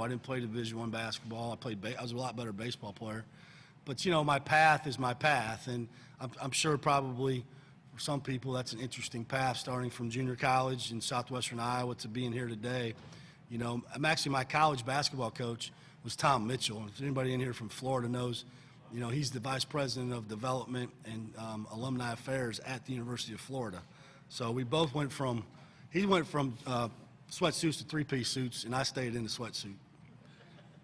I didn't play Division I basketball. I was a lot better baseball player. But, my path is my path, and I'm sure probably for some people that's an interesting path, starting from junior college in southwestern Iowa to being here today. I'm actually, my college basketball coach was Tom Mitchell. If anybody in here from Florida knows, he's the vice president of development and alumni affairs at the University of Florida. So we both he went from sweatsuits to three-piece suits, and I stayed in the sweatsuit.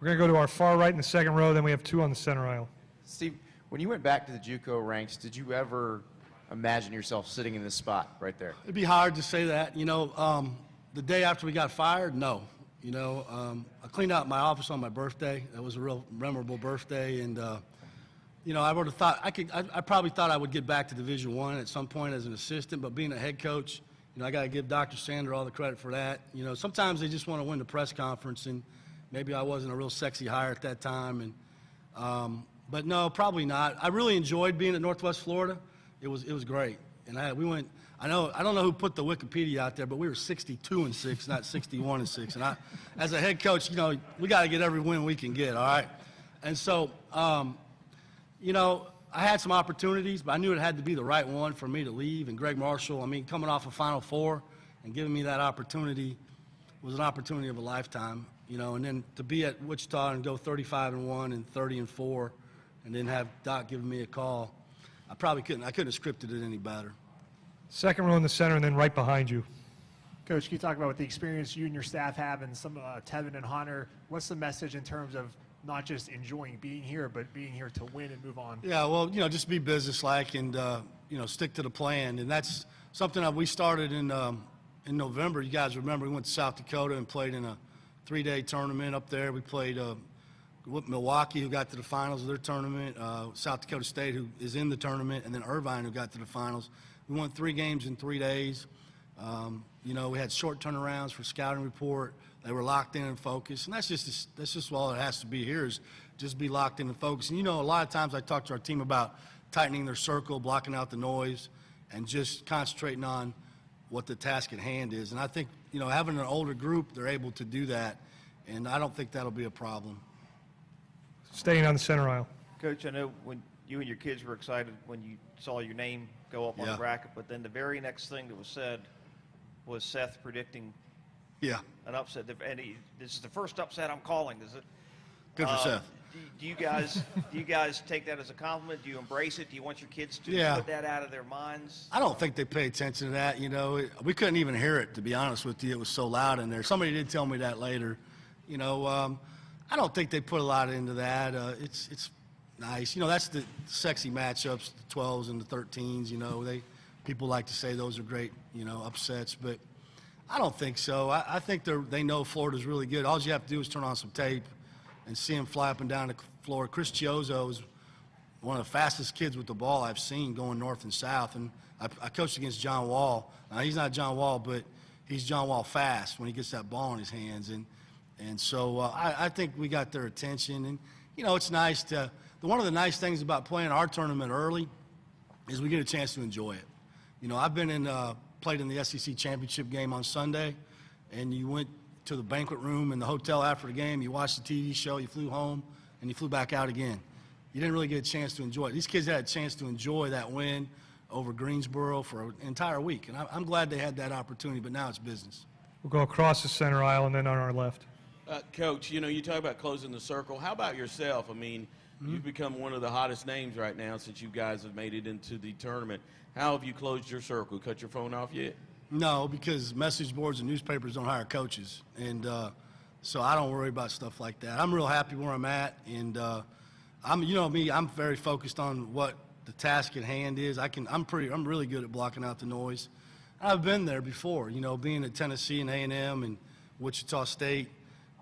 We're going to go to our far right in the second row, then we have two on the center aisle. Steve, when you went back to the JUCO ranks, did you ever imagine yourself sitting in this spot right there? It'd be hard to say that. The day after we got fired, no. I cleaned out my office on my birthday. That was a real memorable birthday, and I would have thought I probably thought I would get back to Division I at some point as an assistant, but being a head coach, I got to give Dr. Sander all the credit for that. Sometimes they just want to win the press conference, and maybe I wasn't a real sexy hire at that time, but no, probably not. I really enjoyed being at Northwest Florida. It was great, and we went. I don't know who put the Wikipedia out there, but we were 62-6, not 61-6. And as a head coach, we got to get every win we can get. All right, and so I had some opportunities, but I knew it had to be the right one for me to leave. And Greg Marshall, coming off a Final Four and giving me that opportunity was an opportunity of a lifetime. And then to be at Wichita and go 35-1 and 30-4, and then have Doc giving me a call, I couldn't have scripted it any better. Second row in the center, and then right behind you. Coach, can you talk about what the experience you and your staff have, and some Tevin and Hunter? What's the message in terms of not just enjoying being here, but being here to win and move on? Yeah, well, just be businesslike and stick to the plan, and that's something that we started in November. You guys remember we went to South Dakota and played in a 3-day tournament up there. We played Milwaukee, who got to the finals of their tournament, South Dakota State, who is in the tournament, and then Irvine, who got to the finals. We won 3 games in 3 days. We had short turnarounds for scouting report. They were locked in and focused, and that's just all it has to be here, is just be locked in and focused. And a lot of times I talk to our team about tightening their circle, blocking out the noise, and just concentrating on what the task at hand is. And I think having an older group, they're able to do that, and I don't think that'll be a problem. Staying on the center aisle. Coach, I know when you and your kids were excited when you saw your name go up on the bracket, but then the very next thing that was said was Seth predicting an upset. And this is the first upset I'm calling, is it? Good for Seth. Do you guys take that as a compliment? Do you embrace it? Do you want your kids to put that out of their minds? I don't think they pay attention to that. We couldn't even hear it, to be honest with you. It was so loud in there. Somebody did tell me that later. I don't think they put a lot into that. It's nice. That's the sexy matchups, the 12s and the 13s. People like to say those are great, upsets, but I don't think so. I think they know Florida's really good. All you have to do is turn on some tape and see him fly up and down the floor. Chris Chiozo is one of the fastest kids with the ball I've seen going north and south, and I coached against John Wall. Now, he's not John Wall, but he's John Wall fast when he gets that ball in his hands, and so I think we got their attention. And it's nice to one of the nice things about playing our tournament early is we get a chance to enjoy it. I've been played in the SEC championship game on Sunday, and you went to the banquet room in the hotel after the game, you watched the TV show, you flew home, and you flew back out again. You didn't really get a chance to enjoy it. These kids had a chance to enjoy that win over Greensboro for an entire week, and I'm glad they had that opportunity, but now it's business. We'll go across the center aisle and then on our left. Coach, you talk about closing the circle. How about yourself? You've become one of the hottest names right now since you guys have made it into the tournament. How have you closed your circle? Cut your phone off yet? No, because message boards and newspapers don't hire coaches, and so I don't worry about stuff like that. I'm real happy where I'm at, and I'm very focused on what the task at hand is. I'm really good at blocking out the noise. I've been there before, being at Tennessee and A&M and Wichita State.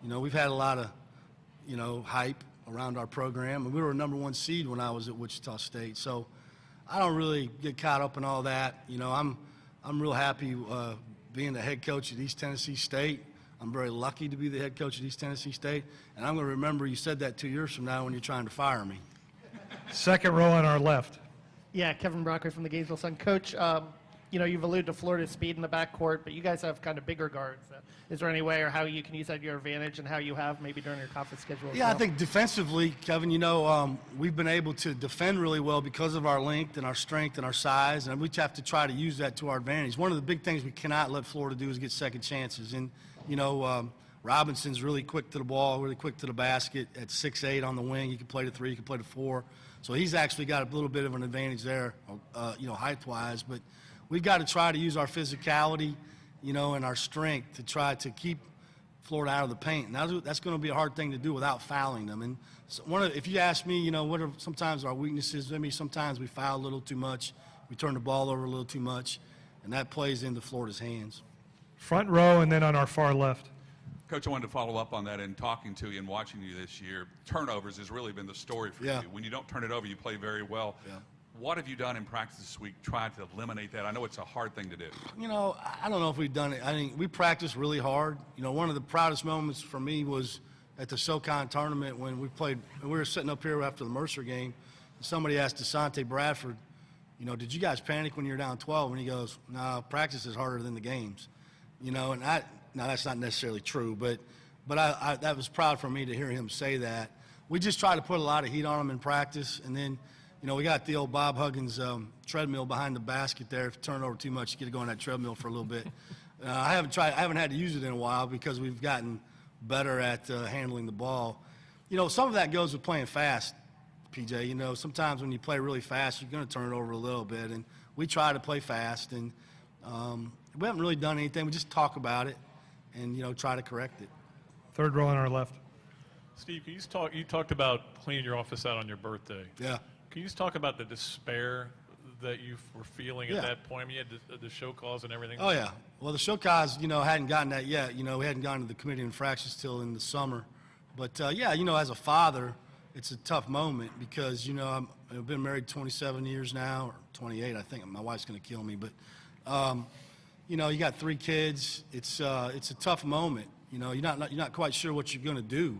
We've had a lot of, hype around our program, and we were a number 1 seed when I was at Wichita State. So I don't really get caught up in all that. I'm real happy being the head coach at East Tennessee State. I'm very lucky to be the head coach at East Tennessee State, and I'm going to remember you said that 2 years from now when you're trying to fire me. Second row on our left. Yeah, Kevin Brockway from the Gainesville Sun. Coach, you've alluded to Florida's speed in the backcourt, but you guys have kind of bigger guards. Is there any way or how you can use that to your advantage and how you have maybe during your conference schedule? Yeah, I think defensively, Kevin, we've been able to defend really well because of our length and our strength and our size, and we have to try to use that to our advantage. One of the big things we cannot let Florida do is get second chances. And, Robinson's really quick to the ball, really quick to the basket at 6'8" on the wing. He can play the 3, he can play the 4. So he's actually got a little bit of an advantage there, height-wise. But we've got to try to use our physicality, and our strength to try to keep Florida out of the paint. And that's going to be a hard thing to do without fouling them. And so if you ask me, what are sometimes our weaknesses? Maybe sometimes we foul a little too much. We turn the ball over a little too much. And that plays into Florida's hands. Front row and then on our far left. Coach, I wanted to follow up on that. In talking to you and watching you this year, turnovers has really been the story for you. When you don't turn it over, you play very well. Yeah. What have you done in practice this week trying to eliminate that? I know it's a hard thing to do. I don't know if we've done it. I think we practiced really hard. One of the proudest moments for me was at the SoCon tournament when we were sitting up here after the Mercer game. And somebody asked DeSante Bradford, did you guys panic when you were down 12? And he goes, no, practice is harder than the games. Now that's not necessarily true, but I that was proud for me to hear him say that. We just try to put a lot of heat on them in practice, and then, we got the old Bob Huggins treadmill behind the basket there. If you turn it over too much, you get to go on that treadmill for a little bit. I haven't had to use it in a while because we've gotten better at handling the ball. Some of that goes with playing fast, PJ. Sometimes when you play really fast, you're going to turn it over a little bit, and we try to play fast, and we haven't really done anything. We just talk about it and, try to correct it. Third row on our left. Steve, you talked about cleaning your office out on your birthday. Yeah. Can you just talk about the despair that you were feeling at that point? I mean, you had the show cause and everything. Oh, yeah. Well, the show cause, hadn't gotten that yet. We hadn't gotten to the committee of infractions till in the summer. But, as a father, it's a tough moment because, I've been married 27 years now, or 28, I think. My wife's going to kill me. But, you got 3 kids. It's a tough moment. You're not quite sure what you're going to do,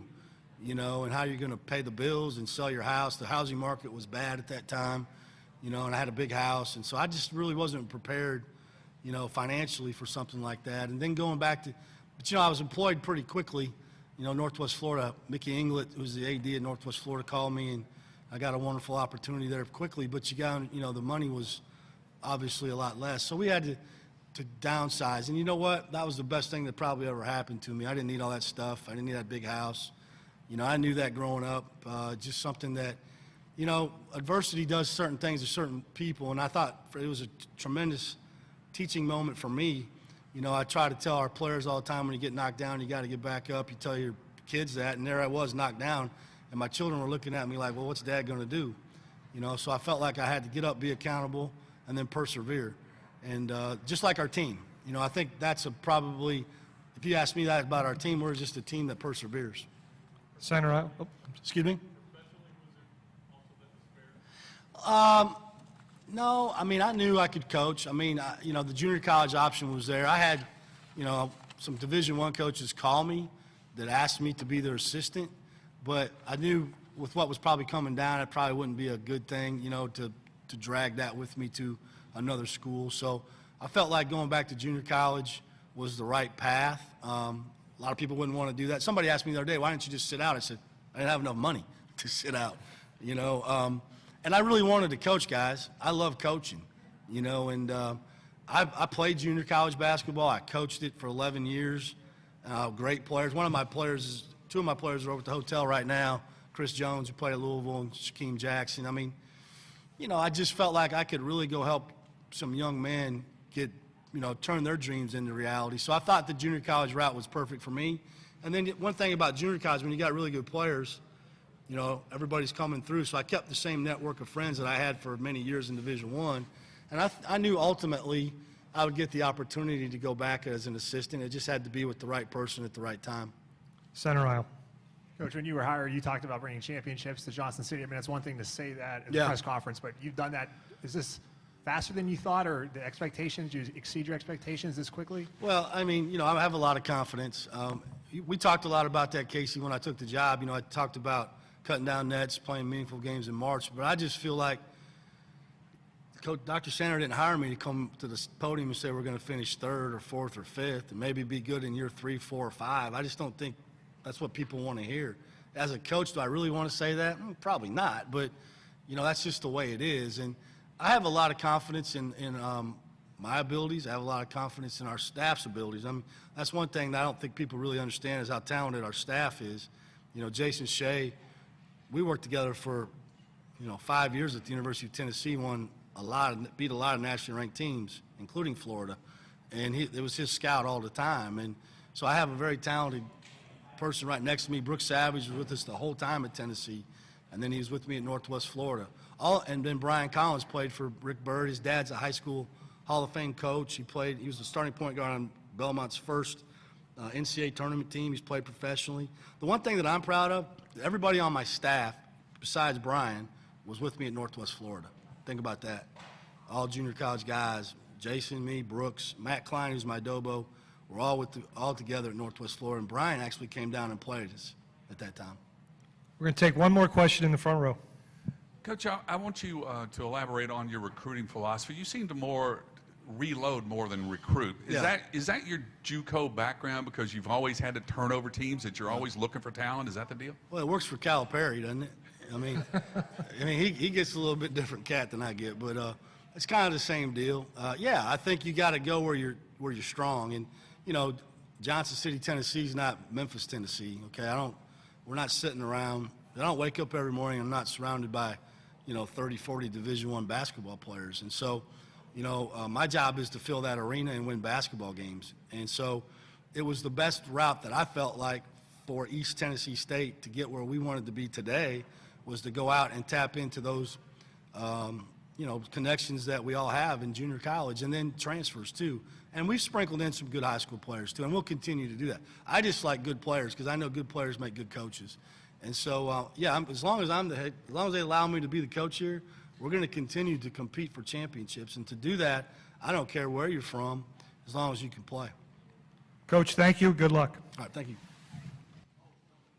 and how you're going to pay the bills and sell your house. The housing market was bad at that time, and I had a big house. And so I just really wasn't prepared, financially for something like that. And then going back to, but, I was employed pretty quickly. Northwest Florida, Mickey Inglet, who's the AD at Northwest Florida, called me, and I got a wonderful opportunity there quickly. But the money was obviously a lot less. So we had to downsize. And you know what? That was the best thing that probably ever happened to me. I didn't need all that stuff. I didn't need that big house. I knew that growing up. Just something that, adversity does certain things to certain people. And I thought it was a tremendous teaching moment for me. I try to tell our players all the time, when you get knocked down, you got to get back up. You tell your kids that. And there I was, knocked down. And my children were looking at me like, well, what's Dad going to do? So I felt like I had to get up, be accountable, and then persevere. And just like our team, I think that's probably, if you ask me that about our team, we're just a team that perseveres. Center aisle. Oh. Excuse me? No, I knew I could coach. The junior college option was there. I had, some Division I coaches call me that asked me to be their assistant, but I knew with what was probably coming down, it probably wouldn't be a good thing, to drag that with me to another school. So I felt like going back to junior college was the right path. A lot of people wouldn't want to do that. Somebody asked me the other day, why didn't you just sit out? I said, I didn't have enough money to sit out, and I really wanted to coach, guys. I love coaching, and I played junior college basketball. I coached it for 11 years. Great players. Two of my players are over at the hotel right now. Chris Jones, who played at Louisville, and Shaquem Jackson. I just felt like I could really go help some young men get, turn their dreams into reality. So I thought the junior college route was perfect for me. And then one thing about junior college, when you got really good players, everybody's coming through. So I kept the same network of friends that I had for many years in Division I. And I knew ultimately I would get the opportunity to go back as an assistant. It just had to be with the right person at the right time. Center aisle. Coach, when you were hired, you talked about bringing championships to Johnson City. It's one thing to say that at the press conference, but you've done that. Is this faster than you thought, or the expectations, you exceed your expectations this quickly? Well, I have a lot of confidence. We talked a lot about that, Casey, when I took the job. I talked about cutting down nets, playing meaningful games in March, but I just feel like Coach Dr. Sander didn't hire me to come to the podium and say we're going to finish 3rd or 4th or 5th and maybe be good in year 3, 4, or 5. I just don't think that's what people want to hear. As a coach, do I really want to say that? Probably not, but, you know, that's just the way it is. And I have a lot of confidence in my abilities. I have a lot of confidence in our staff's abilities. That's one thing that I don't think people really understand is how talented our staff is. You know, Jason Shea, we worked together for, 5 years at the University of Tennessee, beat a lot of nationally ranked teams, including Florida. And it was his scout all the time. And so I have a very talented person right next to me. Brooks Savage was with us the whole time at Tennessee. And then he was with me at Northwest Florida. And then Brian Collins played for Rick Byrd. His dad's a high school Hall of Fame coach. He was the starting point guard on Belmont's first NCAA tournament team. He's played professionally. The one thing that I'm proud of, everybody on my staff, besides Brian, was with me at Northwest Florida. Think about that. All junior college guys, Jason, me, Brooks, Matt Klein, who's my Dobo, we're all together at Northwest Florida. And Brian actually came down and played us at that time. We're going to take one more question in the front row. Coach, I want you to elaborate on your recruiting philosophy. You seem to reload more than recruit. Is that your JUCO background because you've always had to turn over teams, that you're always looking for talent? Is that the deal? Well, it works for Calipari, doesn't it? I mean, he gets a little bit different cat than I get, but it's kind of the same deal. I think you got to go where you're strong, and Johnson City, Tennessee is not Memphis, Tennessee. Okay, we're not sitting around. I don't wake up every morning. I'm not surrounded by 30, 40 Division I basketball players, and so my job is to fill that arena and win basketball games. And so it was the best route that I felt like for East Tennessee State to get where we wanted to be today was to go out and tap into those, connections that we all have in junior college and then transfers too. And we've sprinkled in some good high school players too, and we'll continue to do that. I just like good players because I know good players make good coaches. And so, as long as I'm the head, as long as they allow me to be the coach here, we're going to continue to compete for championships. And to do that, I don't care where you're from, as long as you can play. Coach, thank you. Good luck. All right, thank you.